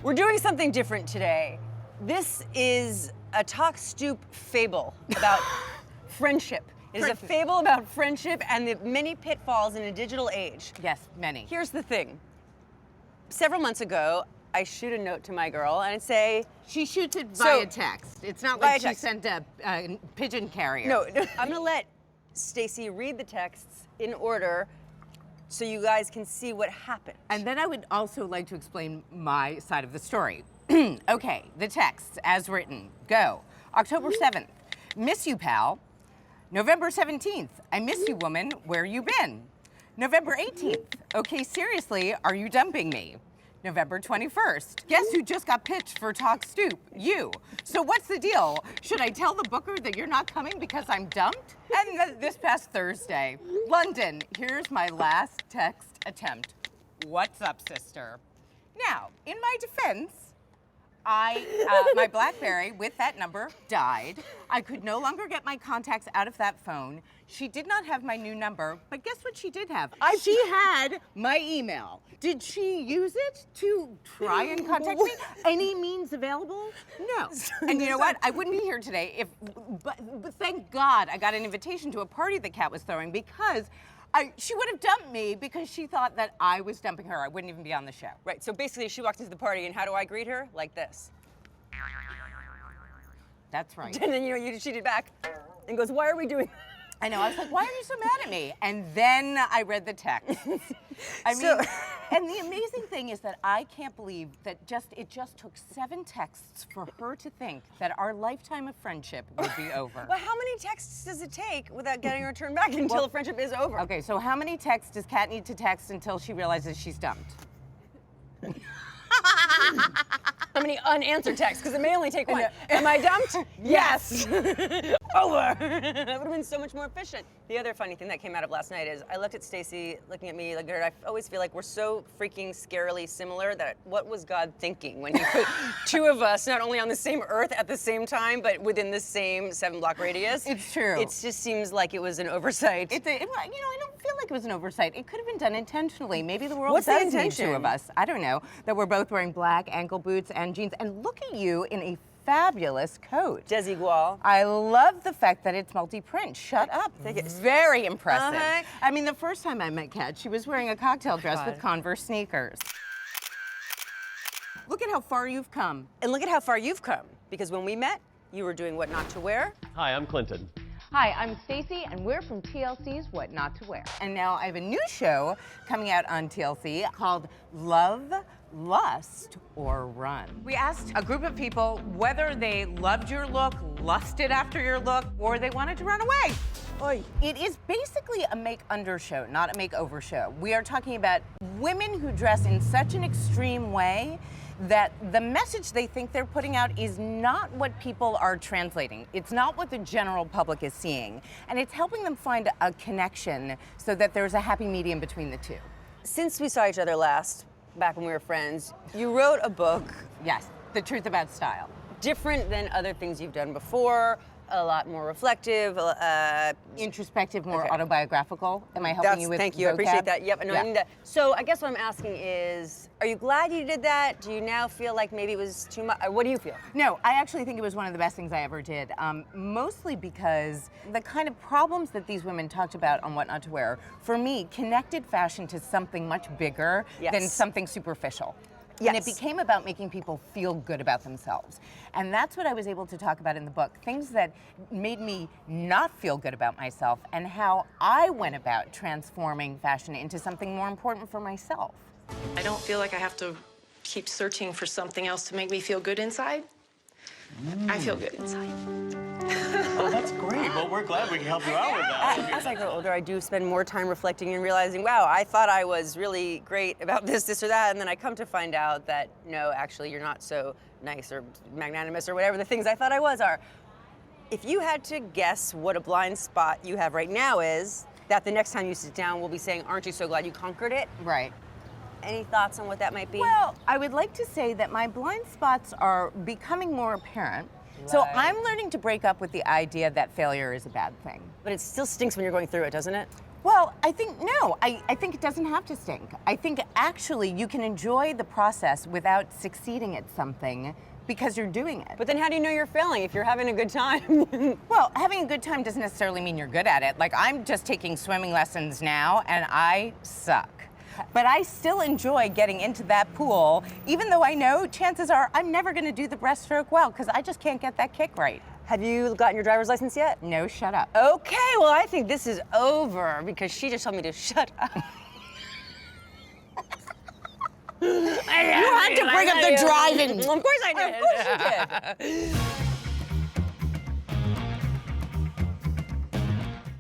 We're doing something different today. This is a Talk Stoop fable about friendship. It is a fable about friendship and the many pitfalls in a digital age. Yes, many. Here's the thing. Several months ago, I shoot a note to my girl and I'd say... She shoots it via text. It's not like she sent a pigeon carrier. No, I'm gonna let Stacy read the texts in order so you guys can see what happened. And then I would also like to explain my side of the story. Okay, the texts as written. Go. October 7th. Miss you, pal. November 17th. I miss you, woman. Where you been? November 18th. Okay, seriously, are you dumping me? November 21st. Guess who just got pitched for Talk Stoop? You. So what's the deal? Should I tell the booker that you're not coming because I'm dumped? And this past Thursday, London, here's my last text attempt. What's up, sister? Now, in my defense, my BlackBerry with that number died. I could no longer get my contacts out of that phone. She did not have my new number, but guess what she did have? She had my email. Did she use it to try and contact me? Any means available? No. And you know what? I wouldn't be here today but thank God I got an invitation to a party the cat was throwing because she would have dumped me because she thought that I was dumping her. I wouldn't even be on the show. Right, so basically she walked into the party and how do I greet her? Like this. That's right. And then she did back and goes, why are we doing I know, I was like, why are you so mad at me? And then I read the text. And the amazing thing is that I can't believe that it just took 7 texts for her to think that our lifetime of friendship would be over. Well, how many texts does it take without getting her turned back until the friendship is over? Okay, so how many texts does Kat need to text until she realizes she's dumped? How many unanswered texts? Because it may only take one. Am I dumped? Yes. Over. That would have been so much more efficient. The other funny thing that came out of last night is I looked at Stacy looking at me like I always feel like we're so freaking scarily similar that what was God thinking when he put 2 of us not only on the same earth at the same time but within the same 7-block radius? It's true. It just seems like it was an oversight. I don't feel like it was an oversight. It could have been done intentionally. Maybe the world does need 2 of us. I don't know. That we're both wearing black ankle boots and jeans. And look at you in a fabulous coat. Desigual. I love the fact that it's multi-print. Shut up. Very impressive. I mean, the first time I met Kat, she was wearing a cocktail dress with Converse sneakers. Look at how far you've come. And look at how far you've come. Because when we met, you were doing What Not to Wear. Hi, I'm Clinton. Hi, I'm Stacy, and we're from TLC's What Not to Wear. And now I have a new show coming out on TLC called Love, Lust, or Run. We asked a group of people whether they loved your look, lusted after your look, or they wanted to run away. Oy. It is basically a make-under show, not a make-over show. We are talking about women who dress in such an extreme way that the message they think they're putting out is not what people are translating. It's not what the general public is seeing. And it's helping them find a connection so that there's a happy medium between the two. Since we saw each other last, back when we were friends, you wrote a book. Yes, The Truth About Style. Different than other things you've done before, a lot more reflective. Introspective, more autobiographical. Am I helping you with Thank you, I appreciate that. Yep, no, Yeah. I need that. So I guess what I'm asking is, are you glad you did that? Do you now feel like maybe it was too much? What do you feel? No, I actually think it was one of the best things I ever did, mostly because the kind of problems that these women talked about on What Not to Wear, for me, connected fashion to something much bigger than something superficial. Yes. And it became about making people feel good about themselves. And that's what I was able to talk about in the book, things that made me not feel good about myself and how I went about transforming fashion into something more important for myself. I don't feel like I have to keep searching for something else to make me feel good inside. I feel good inside. Oh, that's great. Well, we're glad we can help you out with that. As I grow older, I do spend more time reflecting and realizing, wow, I thought I was really great about this or that, and then I come to find out that, no, actually, you're not so nice or magnanimous or whatever the things I thought I was are. If you had to guess what a blind spot you have right now is, that the next time you sit down, we'll be saying, aren't you so glad you conquered it? Right. Any thoughts on what that might be? Well, I would like to say that my blind spots are becoming more apparent. So I'm learning to break up with the idea that failure is a bad thing. But it still stinks when you're going through it, doesn't it? Well, I think, no, I think it doesn't have to stink. I think actually you can enjoy the process without succeeding at something because you're doing it. But then how do you know you're failing if you're having a good time? Well, having a good time doesn't necessarily mean you're good at it. Like, I'm just taking swimming lessons now, and I suck. But I still enjoy getting into that pool, even though I know chances are I'm never gonna do the breaststroke well, because I just can't get that kick right. Have you gotten your driver's license yet? No, shut up. Okay, well, I think this is over because she just told me to shut up. You had to bring up the driving. Of course I did. Of course you did.